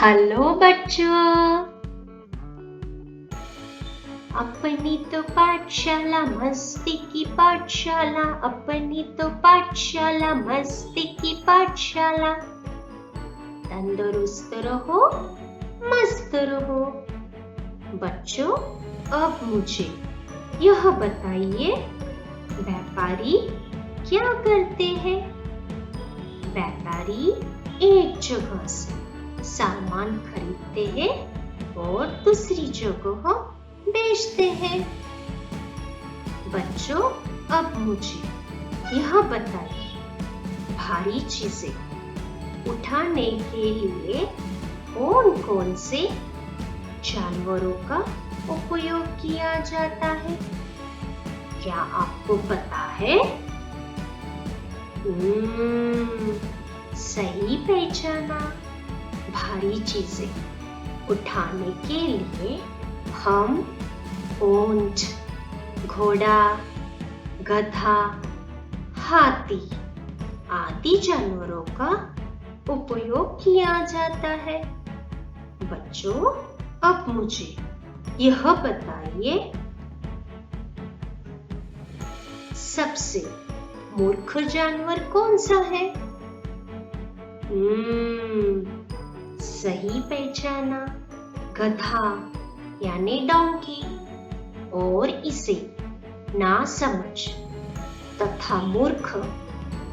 Hello बच्चों, अपनी तो पाठशाला मस्ती की पाठशाला, अपनी तो पाठशाला मस्ती की पाठशाला। तंदुरुस्त रहो, मस्त रहो। बच्चों, अब मुझे यह बताइए, व्यापारी क्या करते हैं? व्यापारी एक जगह से सामान खरीदते हैं और दूसरी जगह बेचते हैं। बच्चों, अब मुझे यह बताइए, भारी चीजें उठाने के लिए कौन कौन से जानवरों का उपयोग किया जाता है? क्या आपको पता है? सही पहचाना। भारी चीजें उठाने के लिए हम ऊंट, घोड़ा, गधा, हाथी आदि जानवरों का उपयोग किया जाता है। बच्चों, अब मुझे यह बताइए, सबसे मूर्ख जानवर कौन सा है? सही पहचाना, गधा यानी डोंकी। और इसे नासमझ तथा मूर्ख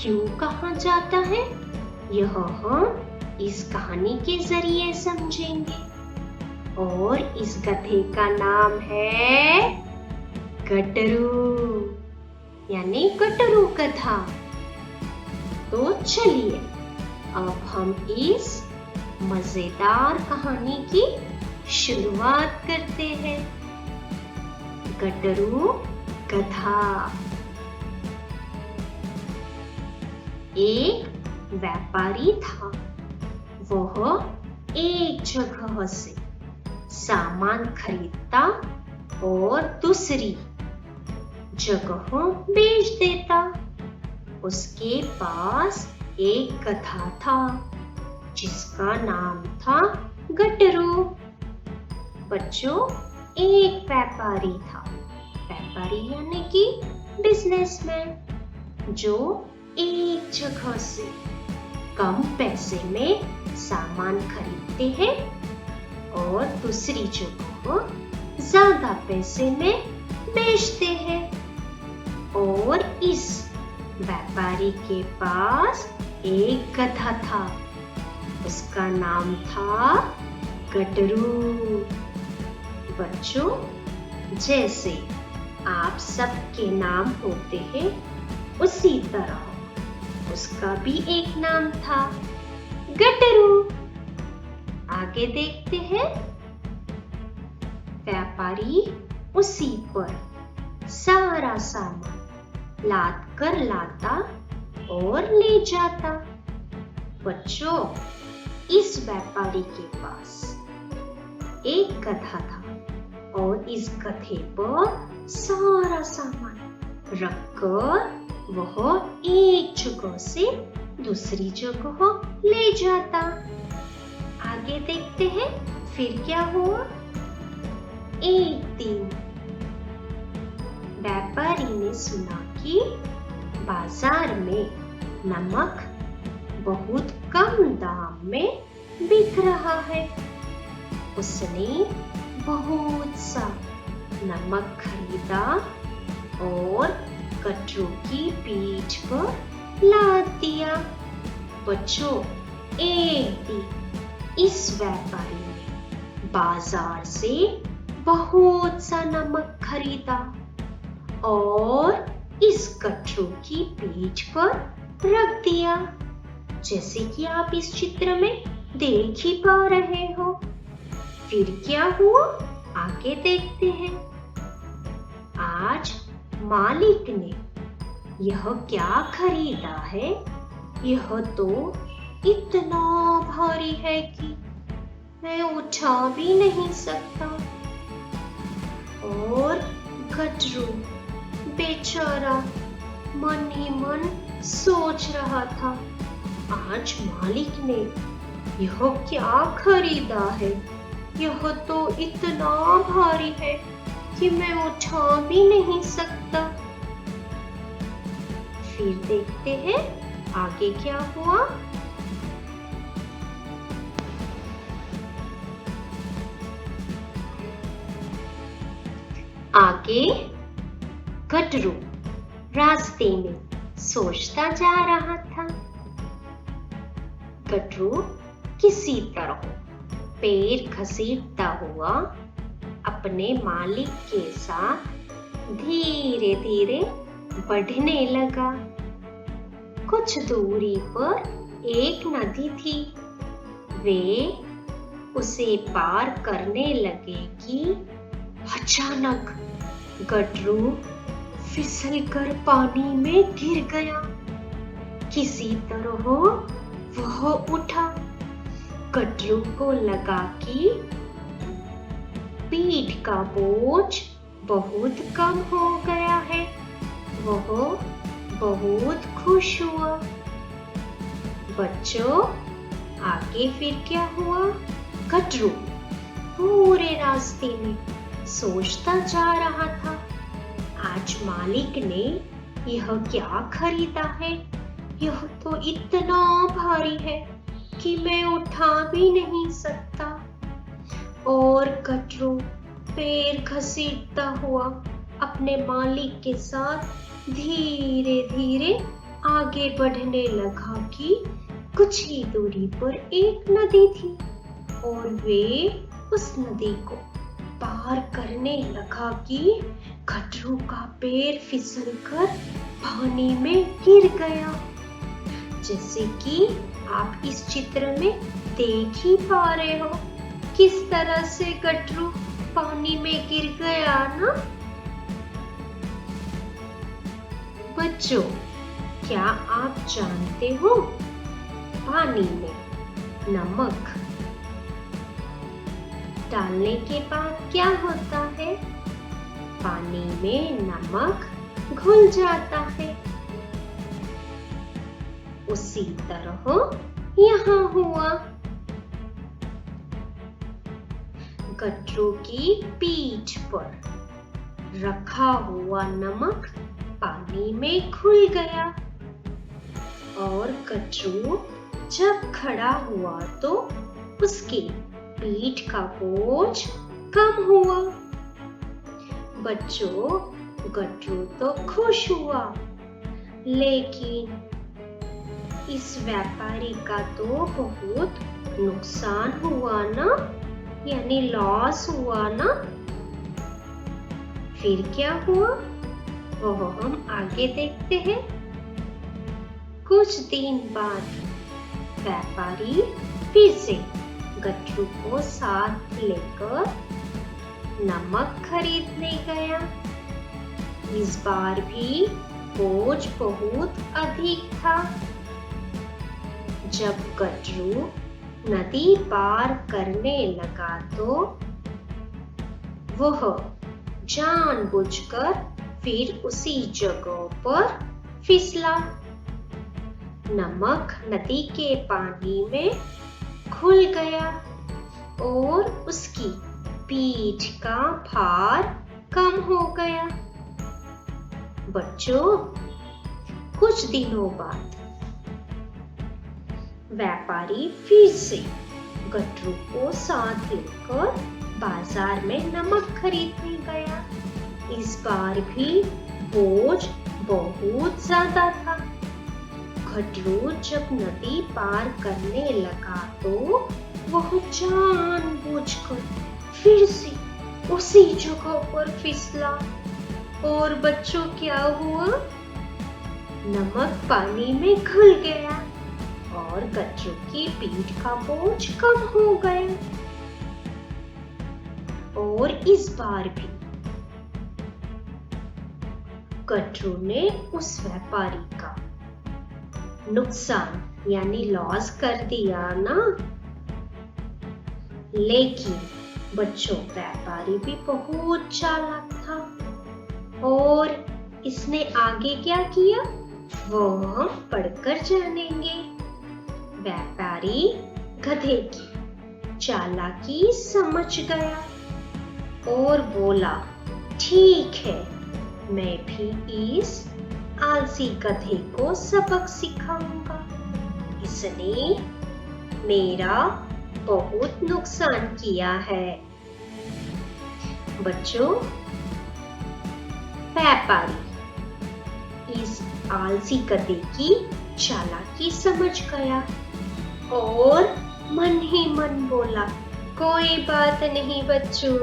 क्यों कहा जाता है, यह हम इस कहानी के जरिए समझेंगे। और इस गधे का नाम है गटरू, यानी गटरू गधा। तो चलिए, अब हम इस मजेदार कहानी की शुरुआत करते हैं। गटरू गधा। एक व्यापारी था। वह एक जगह से सामान खरीदता और दूसरी जगह बेच देता। उसके पास एक गधा था जिसका नाम था गटरू। बच्चों, एक व्यापारी था। व्यापारी यानी कि बिजनेसमैन, जो एक जगह से कम पैसे में सामान खरीदते हैं और दूसरी जगह ज्यादा पैसे में बेचते हैं। और इस व्यापारी के पास एक गधा था। उसका नाम था गटरू। बच्चों, जैसे आप सबके नाम होते हैं, उसी तरह उसका भी एक नाम था, गटरू। आगे देखते हैं। व्यापारी उसी पर सारा सामान लाद कर लाता और ले जाता। बच्चों, इस व्यापारी के पास एक गधा था और इस गधे पर सारा सामान रखकर वह एक जगह से दूसरी जगह ले जाता। आगे देखते हैं, फिर क्या हुआ। एक दिन व्यापारी ने सुना कि बाजार में नमक बहुत कम दाम में बिक रहा है। उसने बहुत सा नमक खरीदा और गटरू की पीठ पर लाद दिया। बच्चों, एक दिन इस व्यापारी ने बाजार से बहुत सा नमक खरीदा और इस गटरू की पीठ पर रख दिया, जैसे कि आप इस चित्र में देख ही पा रहे हो। फिर क्या हुआ, आगे देखते हैं। आज मालिक ने यह क्या खरीदा है, यह तो इतना भारी है कि मैं उठा भी नहीं सकता। और गटरू बेचारा मन ही मन सोच रहा था, आज मालिक ने यह क्या खरीदा है? यह तो इतना भारी है कि मैं उठा भी नहीं सकता। फिर देखते हैं आगे क्या हुआ। आगे गटरू रास्ते में सोचता जा रहा था। गटरू किसी तरह पैर घसीटता हुआ अपने मालिक के साथ धीरे धीरे बढ़ने लगा। कुछ दूरी पर एक नदी थी। वे उसे पार करने लगे कि अचानक गटरू फिसलकर पानी में गिर गया। किसी तरह वह उठा। गटरू को लगा कि पीठ का बोझ बहुत कम हो गया है। वह बहुत खुश हुआ। बच्चों, आगे फिर क्या हुआ? गटरू पूरे रास्ते में सोचता जा रहा था, आज मालिक ने यह क्या खरीदा है? यह तो इतना भारी है कि मैं उठा भी नहीं सकता। और गटरू पैर घसीटता हुआ अपने मालिक के साथ धीरे धीरे आगे बढ़ने लगा कि कुछ ही दूरी पर एक नदी थी और वे उस नदी को पार करने लगा कि गटरू का पैर फिसलकर पानी में गिर गया। जैसे कि आप इस चित्र में देख ही पा रहे हो किस तरह से गटरू पानी में गिर गया ना। बच्चों, क्या आप जानते हो पानी में नमक डालने के बाद क्या होता है? पानी में नमक घुल जाता है। उसी तरह यहाँ हुआ। गटरू की पीठ पर रखा हुआ नमक पानी में घुल गया और गटरू जब खड़ा हुआ तो उसकी पीठ का बोझ कम हुआ। बच्चों, गटरू तो खुश हुआ, लेकिन इस व्यापारी का तो बहुत नुकसान हुआ ना, यानी लॉस हुआ ना। फिर क्या हुआ वह हम आगे देखते हैं। कुछ दिन बाद व्यापारी फिर से गटरू को साथ लेकर नमक खरीदने गया। इस बार भी बोझ बहुत अधिक था। जब गटरू नदी पार करने लगा तो वह जानबूझकर फिर उसी जगह पर फिसला। नमक नदी के पानी में घुल गया और उसकी पीठ का भार कम हो गया। बच्चों, कुछ दिनों बाद व्यापारी फिर से गटरू को साथ लेकर बाजार में नमक खरीदने गया। इस बार भी बोझ बहुत ज्यादा था। गटरू जब नदी पार करने लगा तो वह जानबूझकर फिर से उसी जगह पर फिसला। और बच्चों, क्या हुआ? नमक पानी में घुल गया और गटरू की पीठ का बोझ कम हो गया। और इस बार भी गटरू ने उस व्यापारी का नुकसान यानी लॉस कर दिया ना। लेकिन बच्चों, व्यापारी भी बहुत चालाक था और इसने आगे क्या किया वो हम पढ़कर जानेंगे। व्यापारी गधे की चालाकी समझ गया और बोला, ठीक है, मैं भी इस आलसी गधे को सबक सिखाऊंगा। इसने मेरा बहुत नुकसान किया है। बच्चों, व्यापारी इस आलसी गधे की चालाकी समझ गया और मन ही मन बोला, कोई बात नहीं बच्चों,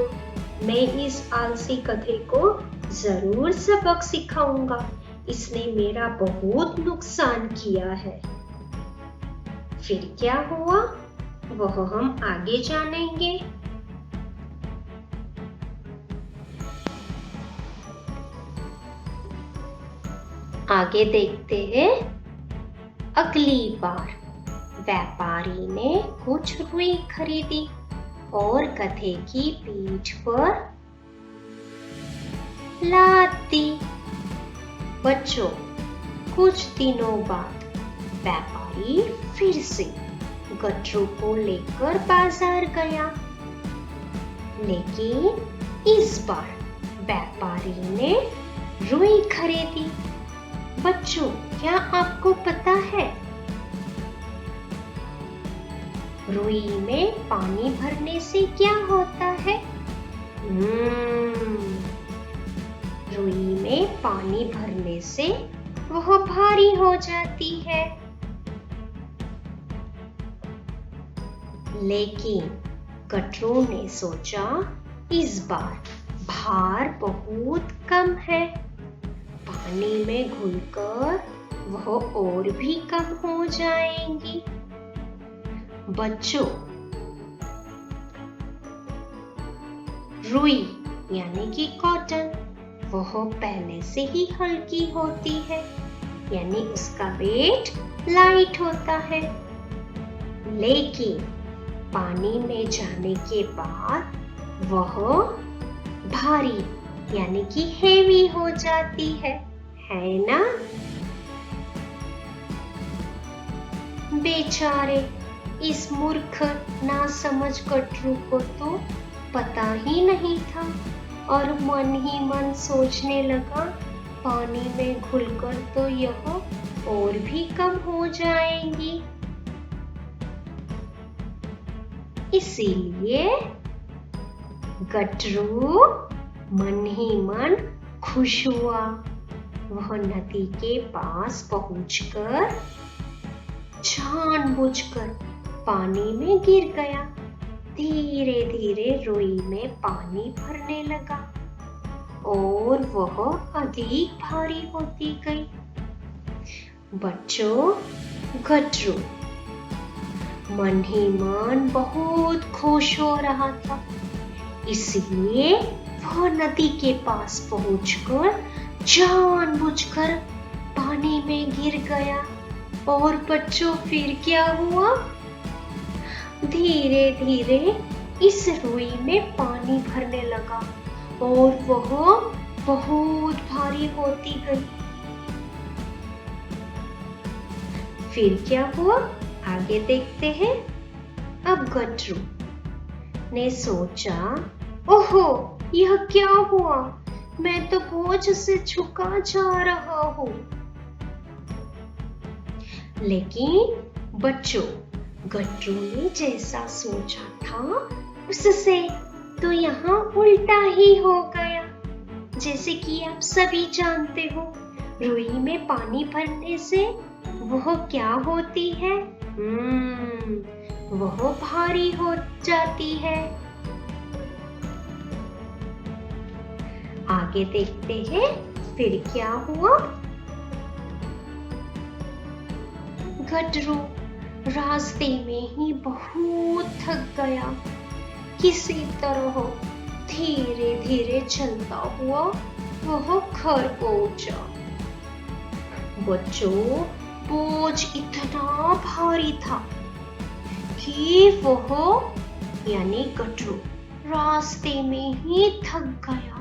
मैं इस आलसी गधे को जरूर सबक सिखाऊंगा। इसने मेरा बहुत नुकसान किया है। फिर क्या हुआ वह हम आगे जानेंगे। आगे देखते हैं। अगली बार व्यापारी ने कुछ रुई खरीदी और गधे की पीठ पर लाद दी। बच्चों, कुछ दिनों बाद व्यापारी फिर से गट्टू को लेकर बाजार गया, लेकिन इस बार व्यापारी ने रुई खरीदी। बच्चों, क्या आपको पता है रुई में पानी भरने से क्या होता है? रुई में पानी भरने से वह भारी हो जाती है। लेकिन गट्टू ने सोचा, इस बार भार बहुत कम है, पानी में घुलकर वह और भी कम हो जाएंगी। बच्चों, रुई यानी कि कॉटन वह पहले से ही हल्की होती है, यानी उसका वेट लाइट होता है। लेकिन पानी में जाने के बाद वह भारी यानी कि हेवी हो जाती है ना? बेचारे इस मूर्ख ना समझ गट्टू को तो पता ही नहीं था और मन ही मन सोचने लगा, पानी में घुलकर तो यह और भी कम हो जाएंगी। इसीलिए गट्टू मन ही मन खुश हुआ। वह नदी के पास पहुंचकर जानबूझकर पानी में गिर गया। धीरे धीरे रुई में पानी भरने लगा और वह अधिक भारी होती गई। बच्चों, गट्टू मन ही मन बहुत खुश हो रहा था, इसलिए वह नदी के पास पहुंचकर जानबूझकर पानी में गिर गया। और बच्चों, फिर क्या हुआ? धीरे धीरे इस रुई में पानी भरने लगा और वह बहुत भारी होती गई। फिर क्या हुआ आगे देखते हैं। अब गट्टू ने सोचा, ओहो, यह क्या हुआ? मैं तो बोझ से झुका जा रहा हूँ। लेकिन बच्चों, गट्टू ने जैसा सोचा था उससे तो यहाँ उल्टा ही हो गया। जैसे कि आप सभी जानते हो, रुई में पानी भरने से वह क्या होती है? वह भारी हो जाती है। आगे देखते हैं फिर क्या हुआ। गट्टू रास्ते में ही बहुत थक गया। किसी तरह धीरे धीरे चलता हुआ वह घर पहुंचा। बच्चों, बोझ इतना भारी था कि वह यानी गट्टू रास्ते में ही थक गया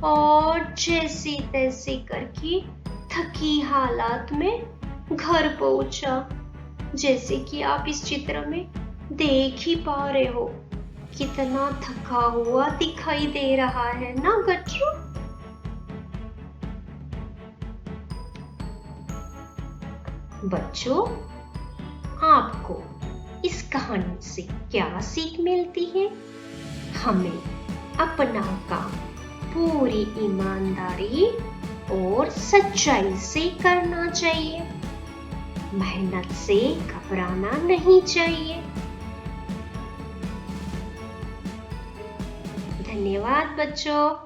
और जैसे तैसे करके थकी हालत में घर पहुंचा। जैसे कि आप इस चित्र में देख ही पा रहे हो कितना थका हुआ दिखाई दे रहा है ना गट्टू। बच्चों, आपको इस कहानी से क्या सीख मिलती है? हमें अपना काम पूरी ईमानदारी और सच्चाई से करना चाहिए। मेहनत से घबराना नहीं चाहिए। धन्यवाद बच्चों।